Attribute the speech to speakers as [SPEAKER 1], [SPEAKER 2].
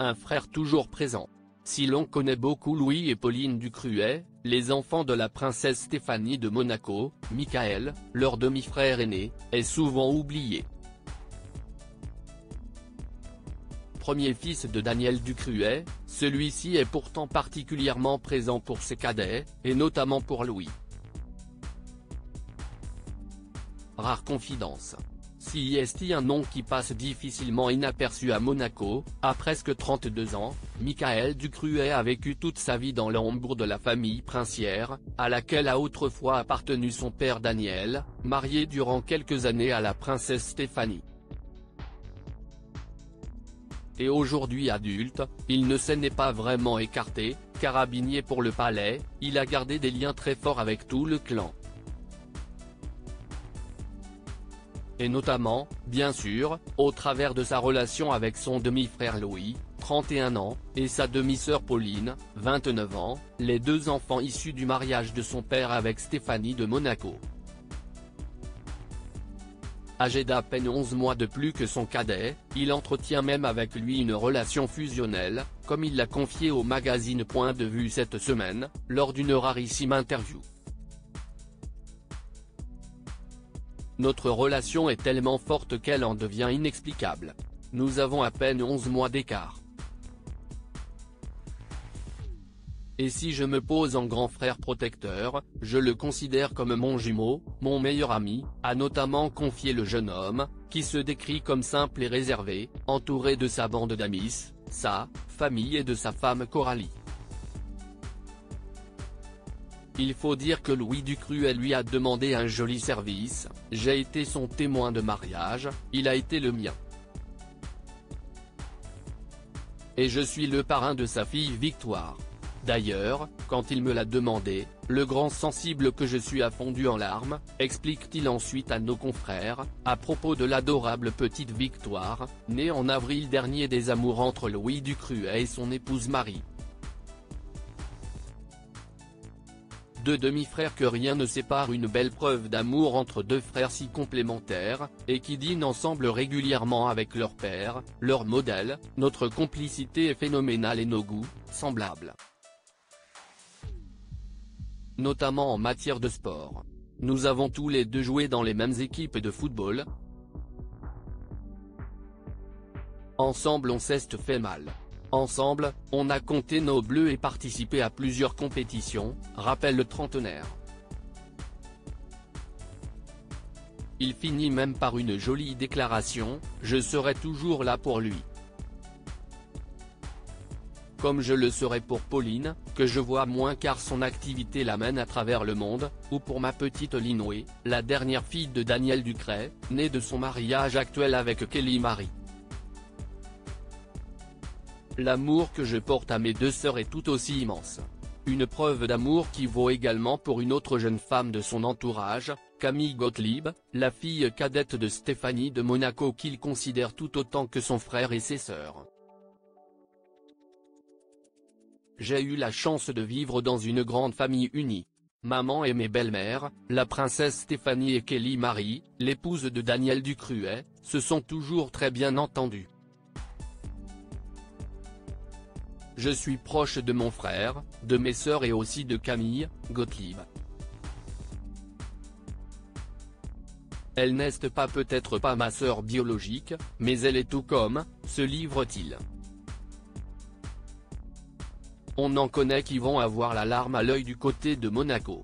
[SPEAKER 1] un frère toujours présent. Si l'on connaît beaucoup Louis et Pauline Ducruet, les enfants de la princesse Stéphanie de Monaco, Michael, leur demi-frère aîné, est souvent oublié. Premier fils de Daniel Ducruet, celui-ci est pourtant particulièrement présent pour ses cadets, et notamment pour Louis. Rare confidence. Si est un nom qui passe difficilement inaperçu à Monaco, à presque 32 ans, Michael Ducruet a vécu toute sa vie dans l'ombre de la famille princière, à laquelle a autrefois appartenu son père Daniel, marié durant quelques années à la princesse Stéphanie. Et aujourd'hui adulte, il ne s'en est pas vraiment écarté, carabinier pour le palais, il a gardé des liens très forts avec tout le clan. Et notamment, bien sûr, au travers de sa relation avec son demi-frère Louis, 31 ans, et sa demi-sœur Pauline, 29 ans, les deux enfants issus du mariage de son père avec Stéphanie de Monaco. Âgé d'à peine 11 mois de plus que son cadet, il entretient même avec lui une relation fusionnelle, comme il l'a confié au magazine Point de Vue cette semaine, lors d'une rarissime interview. Notre relation est tellement forte qu'elle en devient inexplicable. Nous avons à peine 11 mois d'écart. Et si je me pose en grand frère protecteur, je le considère comme mon jumeau, mon meilleur ami, a notamment confié le jeune homme, qui se décrit comme simple et réservé, entouré de sa bande d'amis, sa famille et de sa femme Coralie. Il faut dire que Louis Ducruet lui a demandé un joli service, j'ai été son témoin de mariage, il a été le mien. Et je suis le parrain de sa fille Victoire. D'ailleurs, quand il me l'a demandé, le grand sensible que je suis a fondu en larmes, explique-t-il ensuite à nos confrères, à propos de l'adorable petite Victoire, née en avril dernier des amours entre Louis Ducruet et son épouse Marie. Deux demi-frères que rien ne sépare, une belle preuve d'amour entre deux frères si complémentaires, et qui dînent ensemble régulièrement avec leur père, leur modèle, notre complicité est phénoménale et nos goûts, semblables. Notamment en matière de sport. Nous avons tous les deux joué dans les mêmes équipes de football. Ensemble on s'est fait mal. Ensemble, on a compté nos bleus et participé à plusieurs compétitions, rappelle le trentenaire. Il finit même par une jolie déclaration, je serai toujours là pour lui. Comme je le serai pour Pauline, que je vois moins car son activité l'amène à travers le monde, ou pour ma petite Linoué, la dernière fille de Daniel Ducruet, née de son mariage actuel avec Kelly Marie. L'amour que je porte à mes deux sœurs est tout aussi immense. Une preuve d'amour qui vaut également pour une autre jeune femme de son entourage, Camille Gottlieb, la fille cadette de Stéphanie de Monaco qu'il considère tout autant que son frère et ses sœurs. J'ai eu la chance de vivre dans une grande famille unie. Maman et mes belles-mères, la princesse Stéphanie et Kelly Marie, l'épouse de Daniel Ducruet, se sont toujours très bien entendues. Je suis proche de mon frère, de mes sœurs et aussi de Camille Gottlieb. Elle n'est pas peut-être pas ma sœur biologique, mais elle est tout comme, se livre-t-il. On en connaît qui vont avoir la larme à l'œil du côté de Monaco.